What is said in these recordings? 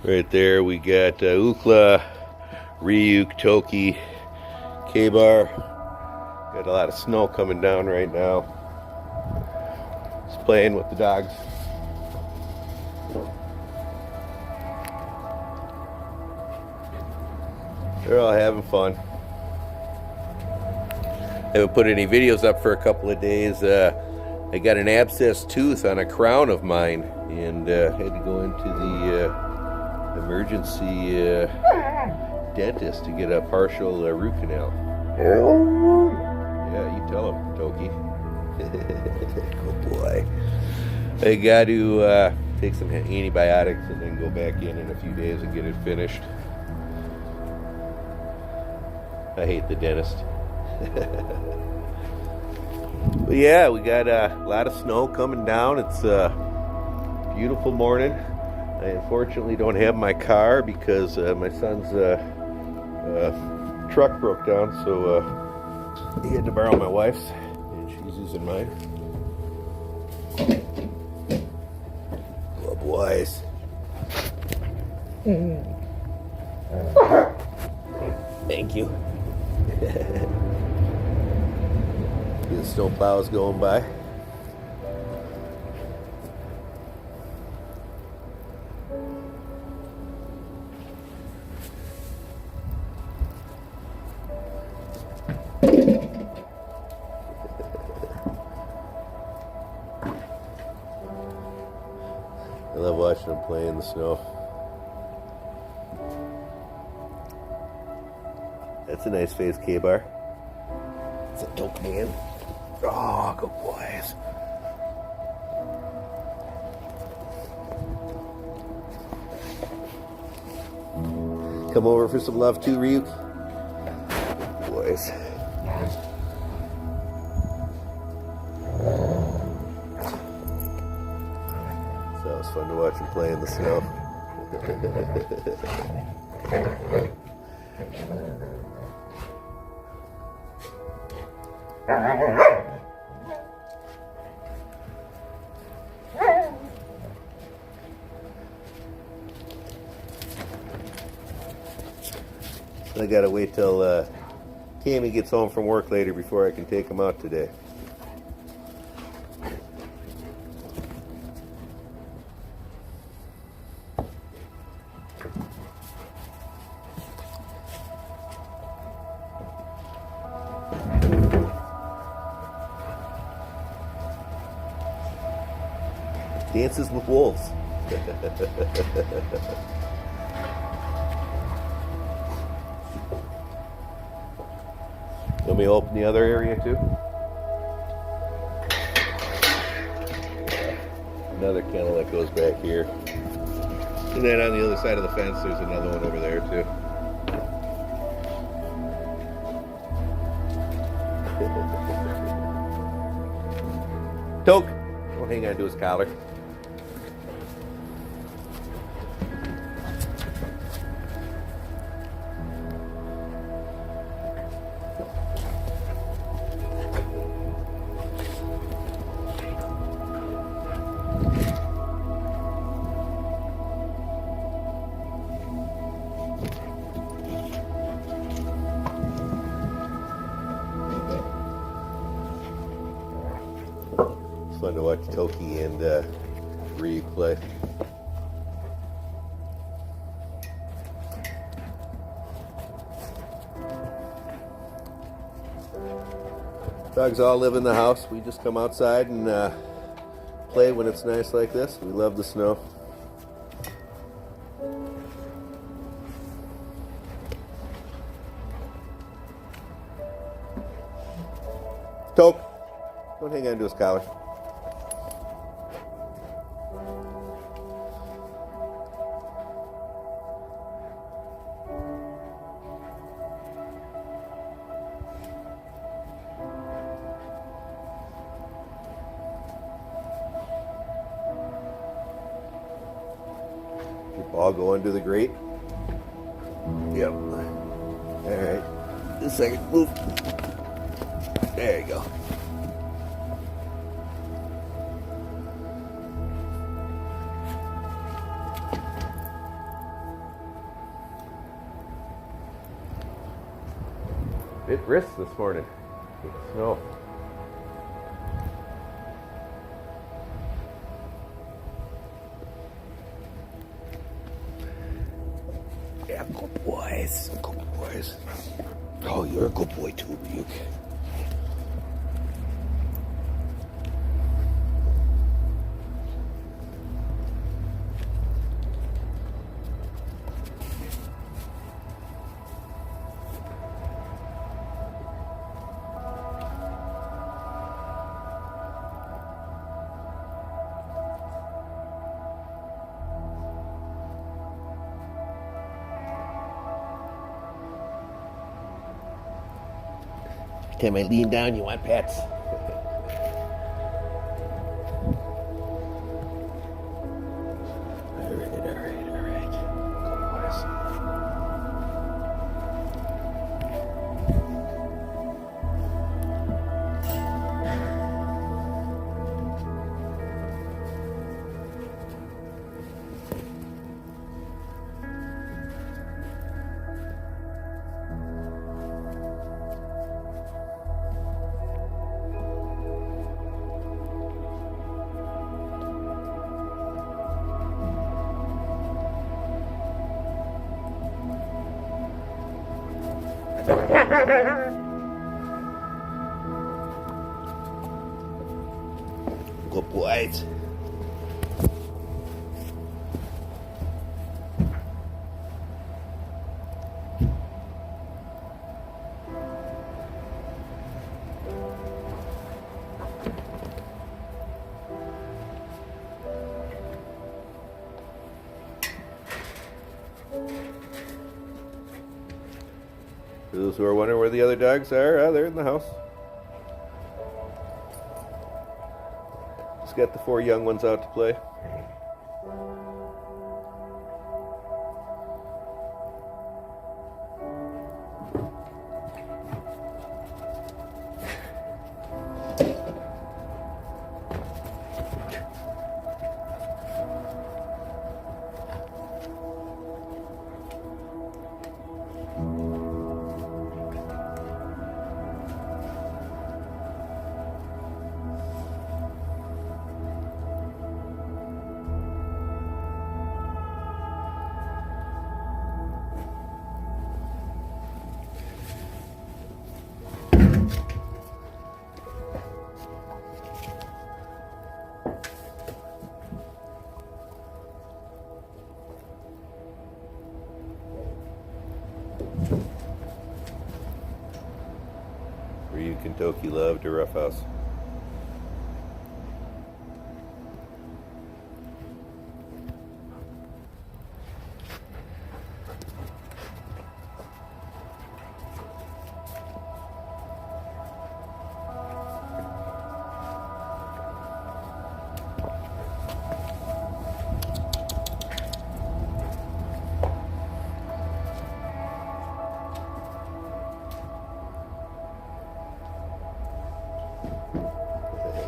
Right there we got Ukla, Ryuk, Toki, K-Bar. Got a lot of snow coming down right now. Just playing with the dogs. They're all having fun. Haven't put any videos up for a couple of days. I got an abscessed tooth on a crown of mine and had to go into the emergency dentist to get a partial root canal. Yeah, you tell him, Toki. Good boy. I got to take some antibiotics and then go back in a few days and get it finished. I hate the dentist. But yeah, we got a lot of snow coming down. It's a beautiful morning. I unfortunately don't have my car because my son's truck broke down, so he had to borrow my wife's, and she's using mine. Good boys. Thank you. The snow plows going by. I love watching them play in the snow. That's a nice face, K-Bar. It's a dope man. Oh, good boys. Come over for some love too, Ryuk. Good boys. So it was fun to watch him play in the snow. I gotta wait till Cammy gets home from work later before I can take him out today. Dances with wolves. Let me open the other area too. Another kennel that goes back here. And then on the other side of the fence, there's another one over there too. Toke, don't hang on to his collar. Fun to watch Toki and Ryuk play. Dogs all live in the house. We just come outside and play when it's nice like this. We love the snow. Toke, don't hang on to his collar. Ball going to the grate. Yep. All right. Just a second. Move. There you go. bit brisk this morning with the snow. Yeah, good boys. Good boys. Oh, you're a good boy too, Ryuk. Every time I lean down, you want pets. All right. Good boys. Good boys. For those who are wondering where the other dogs are, they're in the house. Just got the 4 young ones out to play. Ryuk and Toki loved a roughhouse.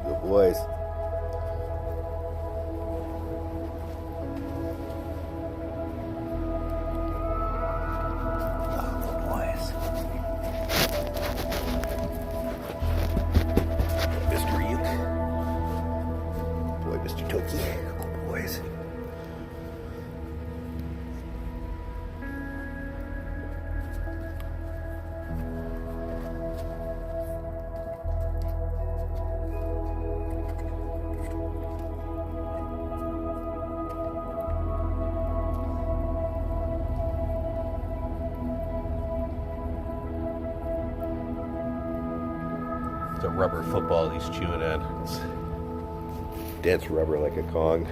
Good boys. Mr. Ryuk. Boy, Mr. Toki. Good boys. It's a rubber football he's chewing on. It's dense rubber like a Kong.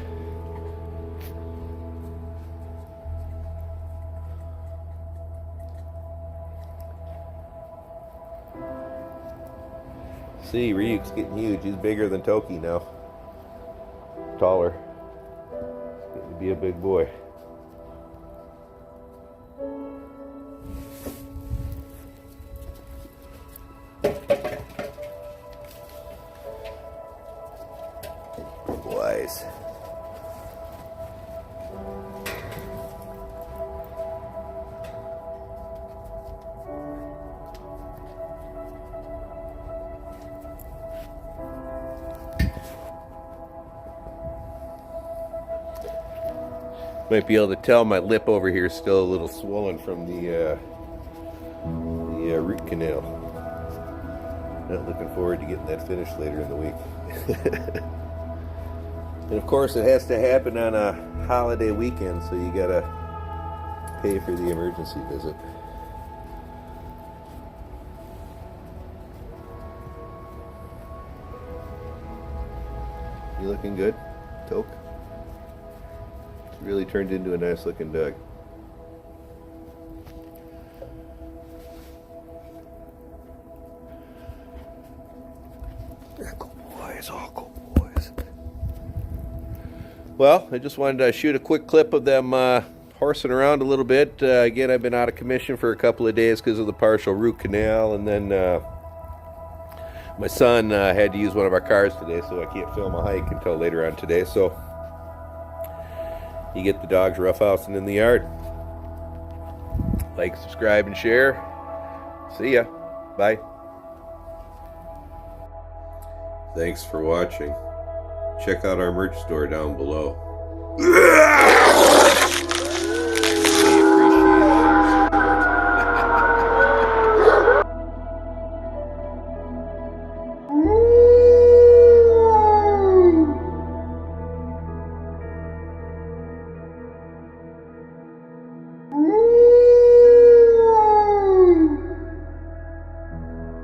See, Ryuk's getting huge. He's bigger than Toki now. Taller. He's getting to be a big boy. Boys. Might be able to tell my lip over here is still a little swollen from the root canal. Not looking forward to getting that finished later in the week. And of course it has to happen on a holiday weekend, so you gotta pay for the emergency visit. You looking good, Toke? It's really turned into a nice looking dog. Good boys, all good boys. Well, I just wanted to shoot a quick clip of them horsing around a little bit. Again, I've been out of commission for a couple of days because of the partial root canal, and then my son had to use one of our cars today, so I can't film a hike until later on today. So you get the dogs roughhousing in the yard. Like, subscribe, and share. See ya. Bye. Thanks for watching. Check out our merch store down below.